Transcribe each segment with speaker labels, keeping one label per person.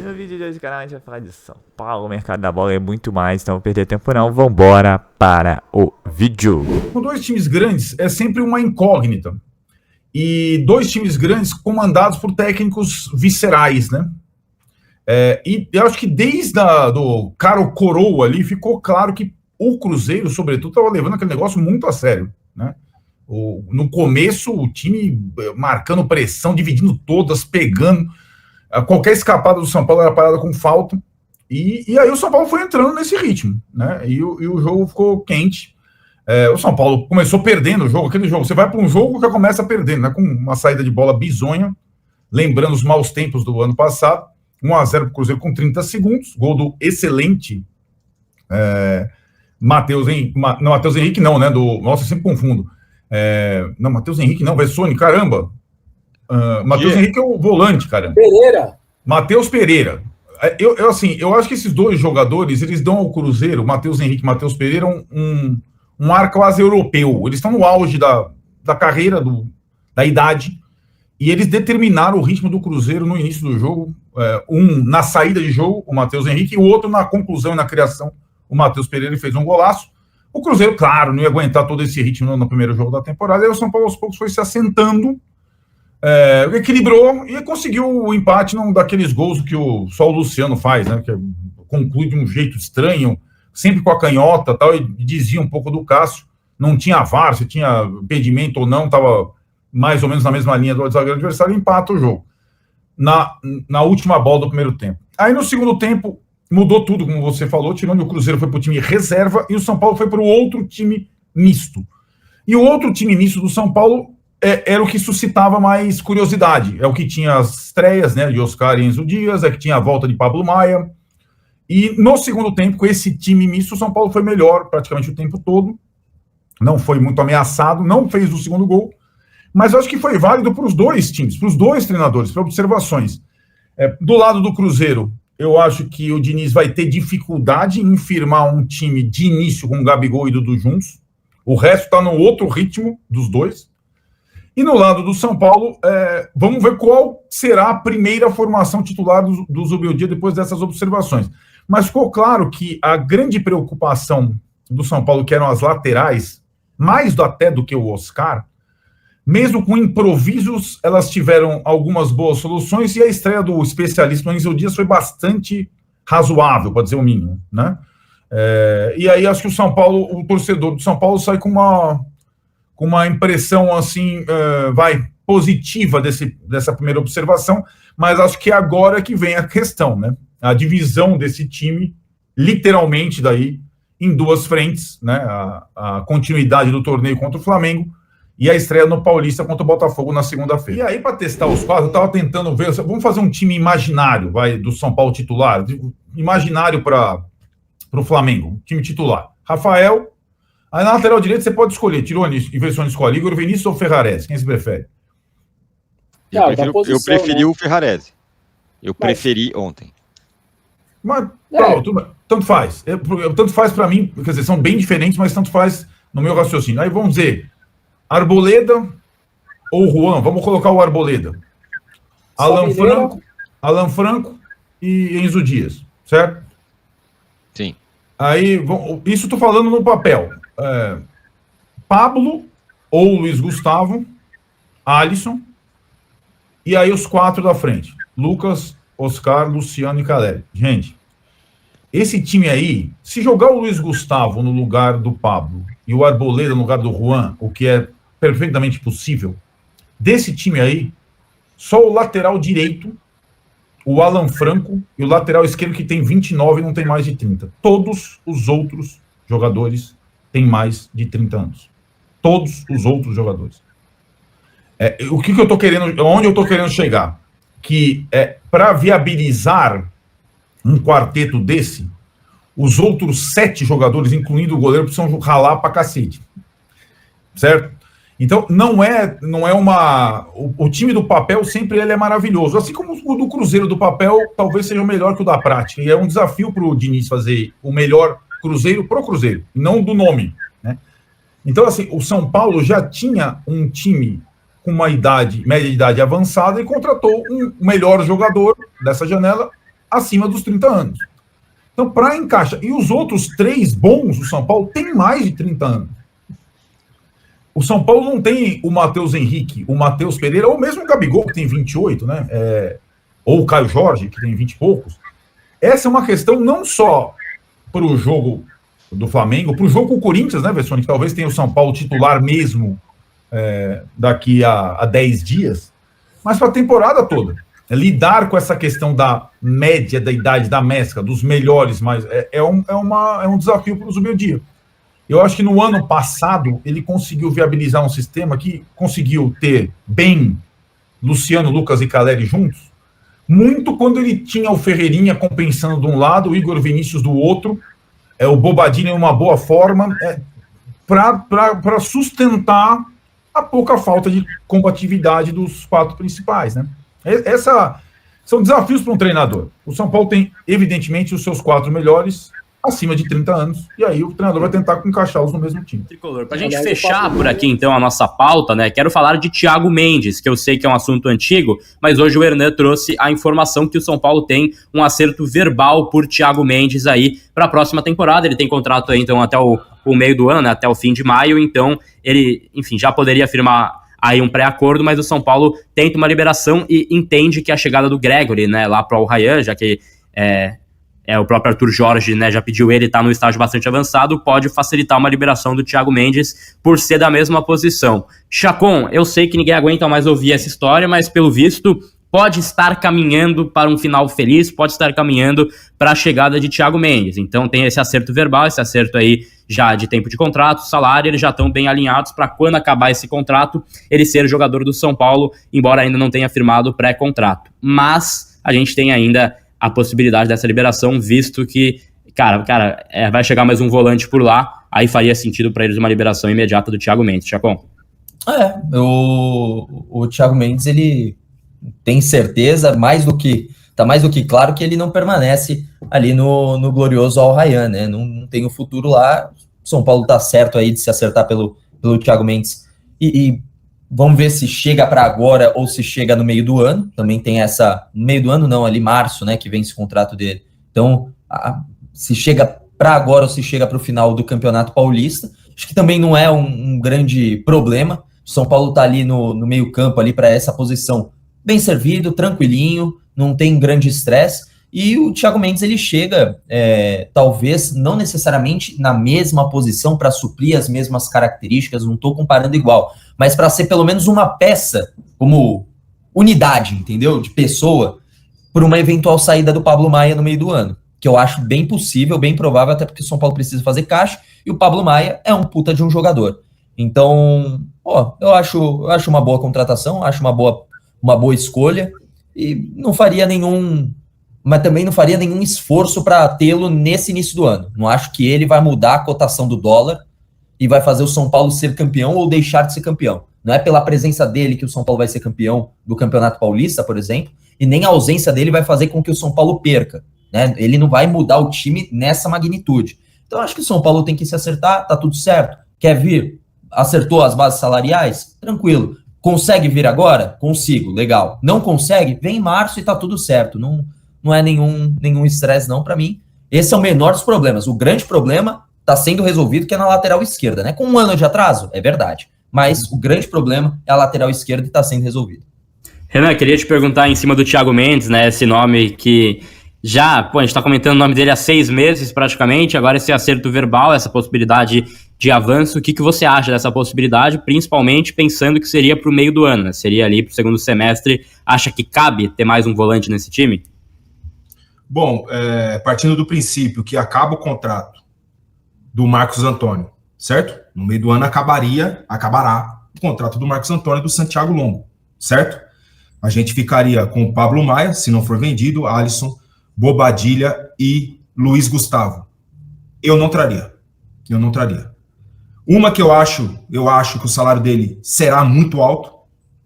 Speaker 1: No vídeo de hoje, canal, a gente vai falar de São Paulo, mercado da bola e muito mais. Então, não vou perder tempo não, vambora para o vídeo.
Speaker 2: Com dois times grandes é sempre uma incógnita. E dois times grandes comandados por técnicos viscerais, né? E eu acho que desde do Caro Coroa ali ficou claro que o Cruzeiro, sobretudo, estava levando aquele negócio muito a sério, né? No começo, o time marcando pressão, dividindo todas, pegando. Qualquer escapada do São Paulo era parada com falta. E aí o São Paulo foi entrando nesse ritmo, né? E o jogo ficou quente. O São Paulo começou perdendo o jogo, aquele jogo. Você vai para um jogo que começa perdendo, né? Com uma saída de bola bizonha, lembrando os maus tempos do ano passado. 1-0 para o Cruzeiro com 30 segundos. Gol do excelente Matheus Henrique. Não, Matheus Henrique não, né? Nossa, eu sempre confundo. Não, Matheus Henrique não, Vessone, caramba. Matheus Henrique é o volante, cara.
Speaker 3: Pereira.
Speaker 2: Matheus Pereira. Eu acho que esses dois jogadores, eles dão ao Cruzeiro, Matheus Henrique e Matheus Pereira, um ar quase europeu. Eles estão no auge da carreira, da idade, e eles determinaram o ritmo do Cruzeiro no início do jogo. Um na saída de jogo, o Matheus Henrique, e o outro na conclusão e na criação, o Matheus Pereira fez um golaço. O Cruzeiro, claro, não ia aguentar todo esse ritmo no primeiro jogo da temporada, e o São Paulo aos poucos foi se assentando, equilibrou e conseguiu o empate num daqueles gols que só o Luciano faz, né? Que conclui de um jeito estranho, sempre com a canhota tal, e dizia um pouco do Cássio. Não tinha VAR, se tinha impedimento ou não, estava mais ou menos na mesma linha do zagueiro adversário, empata o jogo na última bola do primeiro tempo. Aí no segundo tempo mudou tudo, como você falou, tirando o Cruzeiro foi para o time reserva e o São Paulo foi para o outro time misto. E o outro time misto do São Paulo era o que suscitava mais curiosidade. É o que tinha as estreias, né, de Oscar e Enzo Dias, que tinha a volta de Pablo Maia. E no segundo tempo, com esse time misto, o São Paulo foi melhor praticamente o tempo todo. Não foi muito ameaçado, não fez o segundo gol. Mas eu acho que foi válido para os dois times, para os dois treinadores, para observações. Do lado do Cruzeiro, eu acho que o Diniz vai ter dificuldade em firmar um time de início com o Gabigol e Dudu juntos. O resto está no outro ritmo dos dois. E no lado do São Paulo, vamos ver qual será a primeira formação titular do Zubeldia depois dessas observações. Mas ficou claro que a grande preocupação do São Paulo, que eram as laterais, mais até do que o Oscar, mesmo com improvisos, elas tiveram algumas boas soluções e a estreia do especialista Enzo Dias foi bastante razoável, para dizer o mínimo, né? E aí acho que o torcedor do São Paulo sai com uma impressão assim, positiva dessa primeira observação, mas acho que agora que vem a questão, né? A divisão desse time, literalmente daí, em duas frentes, né? A continuidade do torneio contra o Flamengo e a estreia no Paulista contra o Botafogo na segunda-feira. E aí, para testar os quadros, eu estava tentando ver, vamos fazer um time imaginário, do São Paulo titular, imaginário para o Flamengo, time titular. Rafael. Aí na lateral direita você pode escolher Tirone e Vessone escolhe Igor Vinícius ou Ferrarese, quem você prefere?
Speaker 4: Eu preferi, né? O Ferrarese. Eu preferi ontem.
Speaker 2: Mas tanto faz. Tanto faz para mim, quer dizer, são bem diferentes, mas tanto faz no meu raciocínio. Aí vamos dizer, Arboleda ou Juan, vamos colocar o Arboleda. Alan Franco e Enzo Dias, certo?
Speaker 4: Sim.
Speaker 2: Aí, isso estou falando no papel. Pablo ou Luiz Gustavo, Alisson, e aí os quatro da frente: Lucas, Oscar, Luciano e Caleri. Gente, esse time aí, se jogar o Luiz Gustavo no lugar do Pablo e o Arboleda no lugar do Juan, o que é perfeitamente possível, desse time aí, só o lateral direito, o Alan Franco, e o lateral esquerdo, que tem 29 e não tem mais de 30. Todos os outros jogadores têm mais de 30 anos. Todos os outros jogadores. O que eu tô querendo, onde eu tô querendo chegar? Que para viabilizar um quarteto desse, os outros 7 jogadores, incluindo o goleiro, precisam ralar pra cacete. Certo? Então, não é uma... O time do papel sempre ele é maravilhoso. Assim como o do Cruzeiro do papel talvez seja melhor que o da prática. E é um desafio para o Diniz fazer o melhor Cruzeiro pro Cruzeiro, não do nome, né? Então, assim, o São Paulo já tinha um time com uma média de idade avançada e contratou um melhor jogador dessa janela acima dos 30 anos. Então, para encaixar... E os outros 3 bons do São Paulo têm mais de 30 anos. O São Paulo não tem o Matheus Henrique, o Matheus Pereira, ou mesmo o Gabigol, que tem 28, né? Ou o Caio Jorge, que tem 20 e poucos. Essa é uma questão não só para o jogo do Flamengo, para o jogo com o Corinthians, né, Vessone, que talvez tenha o São Paulo titular mesmo daqui a 10 dias, mas para a temporada toda. Lidar com essa questão da média da idade da mescla, dos melhores, mas é um desafio para o Zubeldia. Eu acho que no ano passado ele conseguiu viabilizar um sistema que conseguiu ter bem Luciano, Lucas e Caleri juntos, muito quando ele tinha o Ferreirinha compensando de um lado, o Igor Vinícius do outro, o Bobadilla em uma boa forma, para sustentar a pouca falta de combatividade dos 4 principais, né? São desafios para um treinador. O São Paulo tem, evidentemente, os seus 4 melhores acima de 30 anos, e aí o treinador vai tentar encaixá-los no mesmo time.
Speaker 3: Tricolor, pra gente fechar por aqui, então, a nossa pauta, né, quero falar de Thiago Mendes, que eu sei que é um assunto antigo, mas hoje o Hernan trouxe a informação que o São Paulo tem um acerto verbal por Thiago Mendes aí para a próxima temporada. Ele tem contrato aí, então, até o meio do ano, né, até o fim de maio, então ele, enfim, já poderia firmar aí um pré-acordo, mas o São Paulo tenta uma liberação e entende que a chegada do Gregory, né, lá para o Ryan, já que o próprio Arthur Jorge, né, já pediu ele, tá no estágio bastante avançado, pode facilitar uma liberação do Thiago Mendes por ser da mesma posição. Chacon, eu sei que ninguém aguenta mais ouvir essa história, mas pelo visto pode estar caminhando para um final feliz, pode estar caminhando para a chegada de Thiago Mendes. Então tem esse acerto verbal, esse acerto aí já de tempo de contrato, salário, eles já estão bem alinhados para quando acabar esse contrato, ele ser jogador do São Paulo, embora ainda não tenha firmado pré-contrato. Mas a gente tem ainda a possibilidade dessa liberação, visto que, vai chegar mais um volante por lá, aí faria sentido para eles uma liberação imediata do Thiago Mendes. Chacon?
Speaker 5: O Thiago Mendes, ele tem certeza, tá mais do que claro que ele não permanece ali no glorioso Al Rayyan, né? Não tem o futuro lá. São Paulo tá certo aí de se acertar pelo Thiago Mendes. E vamos ver se chega para agora ou se chega no meio do ano. Também tem essa... No meio do ano não, ali março, né, que vence o contrato dele. Então, se chega para agora ou se chega para o final do Campeonato Paulista, acho que também não é um grande problema. O São Paulo tá ali no meio campo, ali para essa posição bem servido, tranquilinho, não tem grande estresse. E o Thiago Mendes, ele chega, talvez, não necessariamente na mesma posição para suprir as mesmas características, não estou comparando igual, mas para ser pelo menos uma peça, como unidade, entendeu? De pessoa, por uma eventual saída do Pablo Maia no meio do ano, que eu acho bem possível, bem provável, até porque o São Paulo precisa fazer caixa, e o Pablo Maia é um puta de um jogador. Então, eu acho uma boa contratação, acho uma boa escolha, e não faria mas também não faria nenhum esforço para tê-lo nesse início do ano. Não acho que ele vai mudar a cotação do dólar e vai fazer o São Paulo ser campeão ou deixar de ser campeão. Não é pela presença dele que o São Paulo vai ser campeão do Campeonato Paulista, por exemplo, e nem a ausência dele vai fazer com que o São Paulo perca, né? Ele não vai mudar o time nessa magnitude. Então acho que o São Paulo tem que se acertar, tá tudo certo. Quer vir? Acertou as bases salariais? Tranquilo. Consegue vir agora? Consigo, legal. Não consegue? Vem em março e tá tudo certo. Não é nenhum estresse, não, para mim. Esse é o menor dos problemas. O grande problema está sendo resolvido, que é na lateral esquerda, né? Com um ano de atraso, é verdade. Mas o grande problema é a lateral esquerda e está sendo resolvido.
Speaker 3: Renan, queria te perguntar em cima do Thiago Mendes, né? Esse nome que já, a gente está comentando o nome dele há 6 meses praticamente, agora esse acerto verbal, essa possibilidade de avanço. O que você acha dessa possibilidade, principalmente pensando que seria para o meio do ano, né? Seria ali para o segundo semestre. Acha que cabe ter mais um volante nesse time?
Speaker 6: Bom, partindo do princípio que acaba o contrato do Marcos Antônio, certo? No meio do ano acabará o contrato do Marcos Antônio e do Santiago Longo, certo? A gente ficaria com o Pablo Maia, se não for vendido, Alisson, Bobadilla e Luiz Gustavo. Eu não traria. Uma que eu acho que o salário dele será muito alto,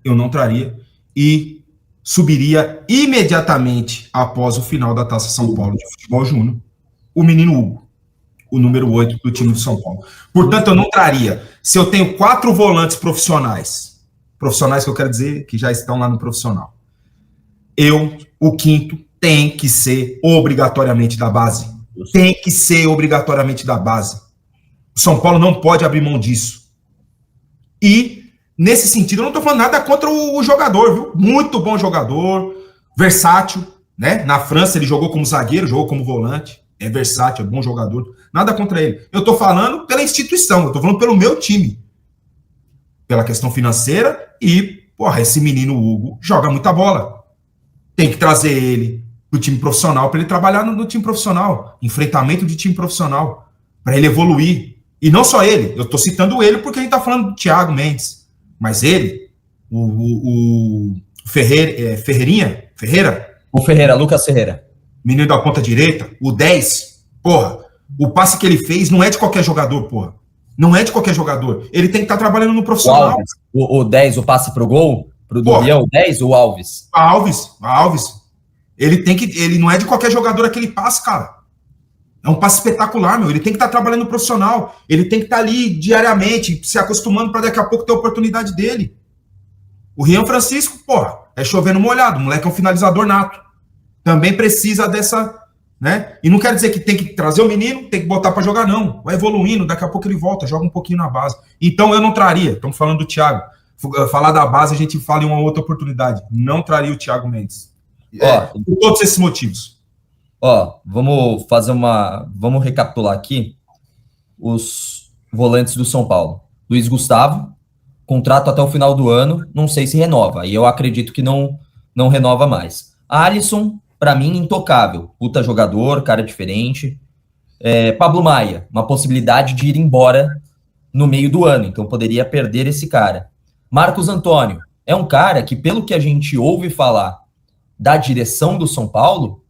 Speaker 6: eu não traria, e subiria imediatamente após o final da Taça São Paulo de Futebol Júnior, o menino Hugo, o número 8 do time de São Paulo. Portanto, eu não traria. Se eu tenho 4 volantes profissionais que eu quero dizer que já estão lá no profissional, o quinto tem que ser obrigatoriamente da base. Tem que ser obrigatoriamente da base. O São Paulo não pode abrir mão disso. E, nesse sentido, eu não estou falando nada contra o jogador, viu? Muito bom jogador, versátil, né? Na França ele jogou como zagueiro, jogou como volante. É versátil, é bom jogador. Nada contra ele. Eu estou falando pela instituição, eu estou falando pelo meu time. Pela questão financeira e, porra, esse menino Hugo joga muita bola. Tem que trazer ele pro time profissional, para ele trabalhar no time profissional. Enfrentamento de time profissional. Para ele evoluir. E não só ele, eu estou citando ele porque a gente está falando do Thiago Mendes. Mas ele, o Ferreira,
Speaker 5: O Ferreira, Lucas Ferreira.
Speaker 6: menino da ponta direita, o 10, porra, o passe que ele fez não é de qualquer jogador, porra. Não é de qualquer jogador. Ele tem que estar trabalhando no
Speaker 5: O
Speaker 6: profissional.
Speaker 5: Alves, o 10, o passe pro gol, pro
Speaker 6: Porra.
Speaker 5: Dorian, o 10, o Alves.
Speaker 6: Alves. Ele não é de qualquer jogador aquele passe, cara. É um passe espetacular, meu. Ele tem que estar trabalhando no profissional. Ele tem que estar ali diariamente, se acostumando para daqui a pouco ter a oportunidade dele. O Rian Francisco, porra, é chovendo molhado. O moleque é um finalizador nato. Também precisa dessa, né? E não quer dizer que tem que trazer o menino, tem que botar para jogar, não. Vai evoluindo, daqui a pouco ele volta, joga um pouquinho na base. Então eu não traria, estamos falando do Thiago. Falar da base a gente fala em uma outra oportunidade. Não traria o Thiago Mendes. Por todos esses motivos.
Speaker 5: Vamos vamos recapitular aqui os volantes do São Paulo. Luiz Gustavo, contrato até o final do ano, não sei se renova, e eu acredito que não renova mais. Alisson, para mim, intocável, puta jogador, cara diferente. Pablo Maia, uma possibilidade de ir embora no meio do ano, então poderia perder esse cara. Marcos Antônio, é um cara que, pelo que a gente ouve falar da direção do São Paulo,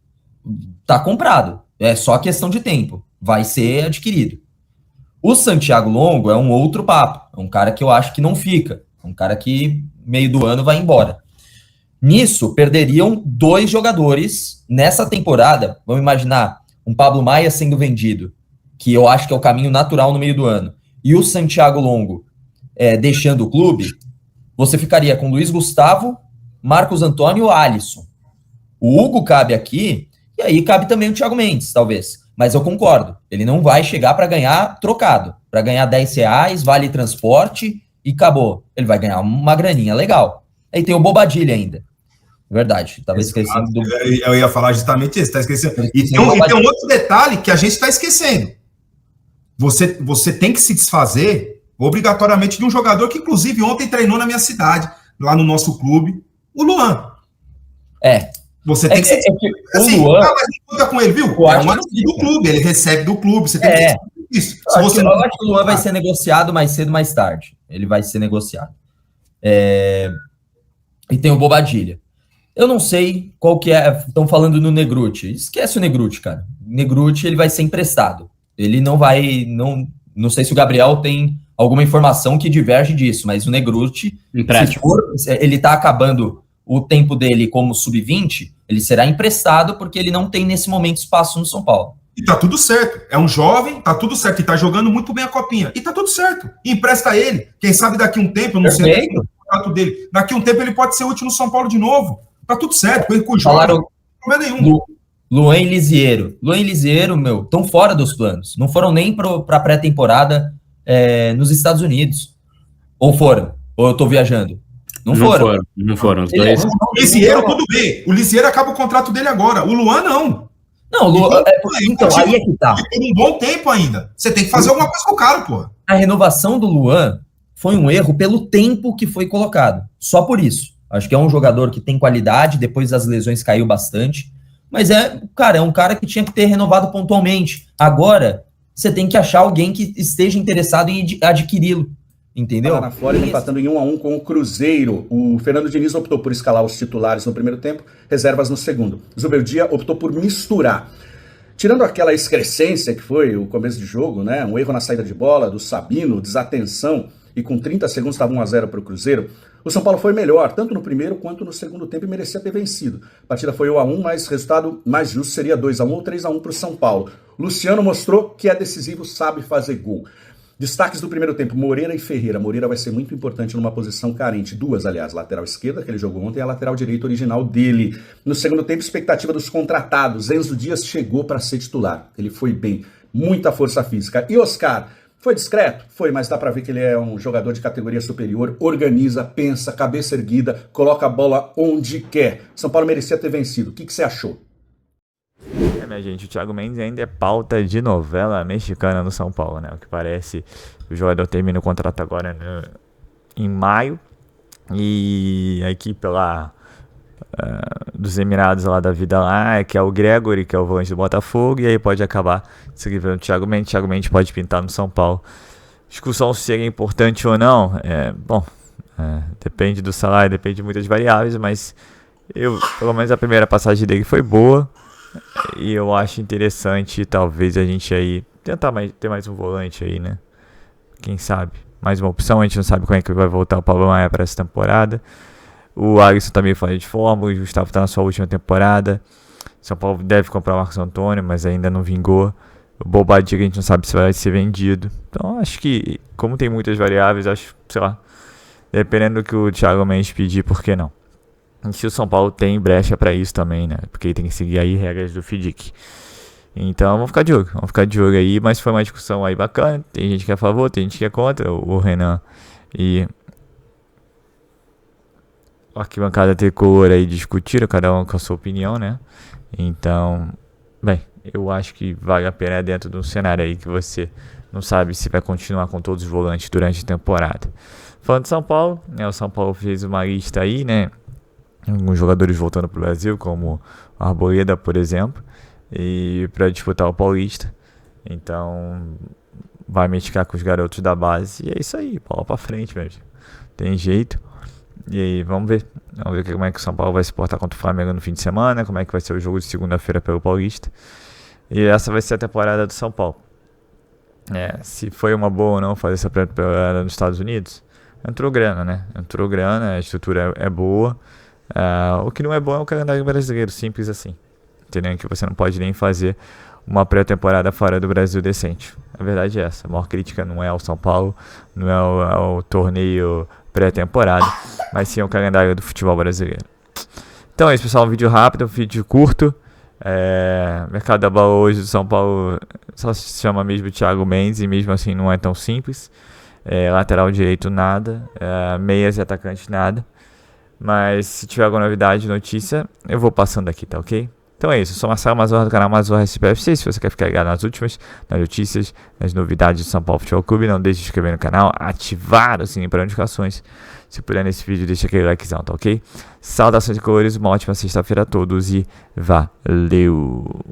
Speaker 5: tá comprado. É só questão de tempo. Vai ser adquirido. O Santiago Longo é um outro papo. É um cara que eu acho que não fica. É um cara que, meio do ano, vai embora. Nisso, perderiam 2 jogadores nessa temporada. Vamos imaginar um Pablo Maia sendo vendido, que eu acho que é o caminho natural no meio do ano, e o Santiago Longo deixando o clube. Você ficaria com Luiz Gustavo, Marcos Antônio e o Alisson. O Hugo cabe aqui, e aí cabe também o Thiago Mendes, talvez. Mas eu concordo, ele não vai chegar para ganhar trocado, para ganhar R$10, vale transporte e acabou. Ele vai ganhar uma graninha legal. Aí tem o Bobadilha ainda. Verdade, tava esquecendo do...
Speaker 6: Eu ia falar justamente isso, tá esquecendo. E tem um outro detalhe que a gente está esquecendo. Você tem que se desfazer obrigatoriamente de um jogador que, inclusive, ontem treinou na minha cidade, lá no nosso clube, o Luan. Você tem que se
Speaker 5: assim, o Luan...
Speaker 6: mas não fica com ele, viu? É uma do clube, ele recebe do clube, você tem que isso.
Speaker 5: Eu acho que o Luan vai ser negociado mais cedo, mais tarde. Ele vai ser negociado. E tem o Bobadilha. Eu não sei qual que é... Estão falando no Negruti. Esquece o Negruti, cara. O Negruti, ele vai ser emprestado. Ele não vai... Não sei se o Gabriel tem alguma informação que diverge disso, mas o Negruti, ele tá acabando o tempo dele como sub-20, ele será emprestado porque ele não tem nesse momento espaço no São Paulo.
Speaker 6: E tá tudo certo. É um jovem, tá tudo certo. E tá jogando muito bem a copinha. E tá tudo certo. E empresta ele. Quem sabe daqui a um tempo, eu não sei o contrato dele. Daqui a um tempo ele pode ser útil no São Paulo de novo. Tá tudo certo. Ele com o jovem, não tem problema nenhum.
Speaker 5: Luan e Lisiero. Luan e Lisiero, estão fora dos planos. Não foram nem pra pré-temporada nos Estados Unidos. Ou foram? Ou eu tô viajando? Não foram.
Speaker 3: Os dois.
Speaker 6: O Lisiero, tudo bem. O Lisiero acaba o contrato dele agora. O Luan, não.
Speaker 5: Não, Luan, então, aí é que tá.
Speaker 6: Tem um bom tempo ainda. Você tem que fazer alguma coisa com o cara, pô.
Speaker 5: A renovação do Luan foi um erro pelo tempo que foi colocado. Só por isso. Acho que é um jogador que tem qualidade, depois das lesões caiu bastante. Mas é um cara que tinha que ter renovado pontualmente. Agora, você tem que achar alguém que esteja interessado em adquiri-lo. Entendeu?
Speaker 7: Na Flórida, empatando em 1-1 com o Cruzeiro. O Fernando Diniz optou por escalar os titulares no primeiro tempo, reservas no segundo. Zubeldia optou por misturar. Tirando aquela excrescência que foi o começo de jogo, né? Um erro na saída de bola do Sabino, desatenção, e com 30 segundos estava 1-0 para o Cruzeiro. O São Paulo foi melhor, tanto no primeiro quanto no segundo tempo, e merecia ter vencido. A partida foi 1-1, mas o resultado mais justo seria 2-1 ou 3-1 para o São Paulo. Luciano mostrou que é decisivo, sabe fazer gol. Destaques do primeiro tempo, Moreira e Ferreira. Moreira vai ser muito importante numa posição carente. Duas, aliás, lateral esquerda, que ele jogou ontem, e a lateral direita original dele. No segundo tempo, expectativa dos contratados. Enzo Dias chegou para ser titular. Ele foi bem, muita força física. E Oscar, foi discreto? Foi, mas dá para ver que ele é um jogador de categoria superior, organiza, pensa, cabeça erguida, coloca a bola onde quer. São Paulo merecia ter vencido. O que você achou?
Speaker 1: Minha gente, o Thiago Mendes ainda é pauta de novela mexicana no São Paulo, né? O que parece, o jogador termina o contrato agora em maio, e a equipe lá dos Emirados lá da vida lá, que é o Gregory, que é o volante do Botafogo, e aí pode acabar se livrando do Thiago Mendes pode pintar no São Paulo. Discussão se seria importante ou não, depende do salário, depende de muitas variáveis, mas pelo menos a primeira passagem dele foi boa. E eu acho interessante, talvez, a gente aí tentar ter mais um volante aí, né? Quem sabe? Mais uma opção, a gente não sabe como é que vai voltar o Pablo Maia para essa temporada. O Alisson tá meio fora de forma, o Gustavo tá na sua última temporada. São Paulo deve comprar o Marcos Antônio, mas ainda não vingou. O Bobadilla a gente não sabe se vai ser vendido. Então acho que, como tem muitas variáveis, acho, sei lá, dependendo do que o Thiago Mendes pedir, por que não? Se o São Paulo tem brecha para isso também, né? Porque ele tem que seguir aí regras do FIDIC. Então vamos ficar de olho aí, mas foi uma discussão aí bacana. Tem gente que é a favor, tem gente que é contra. O Renan e a arquibancada tricolor aí discutiram, cada um com a sua opinião, né? Então, bem, eu acho que vale a pena dentro de um cenário aí que você não sabe se vai continuar com todos os volantes durante a temporada. Falando de São Paulo, né? O São Paulo fez uma lista aí, né? Alguns jogadores voltando para o Brasil, como Arboleda, por exemplo, e para disputar o Paulista. Então, vai mexer com os garotos da base. E é isso aí, bola para frente, mesmo. Tem jeito. E aí, vamos ver como é que o São Paulo vai se portar contra o Flamengo no fim de semana, como é que vai ser o jogo de segunda-feira pelo Paulista. E essa vai ser a temporada do São Paulo. Se foi uma boa ou não fazer essa temporada nos Estados Unidos, entrou grana, né? A estrutura é boa. O que não é bom é o calendário brasileiro, simples assim. Entendeu? Que você não pode nem fazer uma pré-temporada fora do Brasil decente. A verdade é essa. A maior crítica não é ao São Paulo, não é ao torneio pré-temporada, mas sim ao calendário do futebol brasileiro. Então é isso, pessoal. Um vídeo rápido, um vídeo curto. Mercado da bola hoje do São Paulo só se chama mesmo Thiago Mendes, e mesmo assim não é tão simples. Lateral direito nada, meias e atacantes nada. Mas se tiver alguma novidade, notícia, eu vou passando aqui, tá ok? Então é isso, eu sou Marcelo Mazorra do canal Mazorra SPFC. Se você quer ficar ligado nas últimas, nas notícias, nas novidades do São Paulo Futebol Clube, não deixe de se inscrever no canal, ativar o sininho para notificações. Se puder nesse vídeo, deixa aquele likezão, tá ok? Saudações de cores, uma ótima sexta-feira a todos e valeu!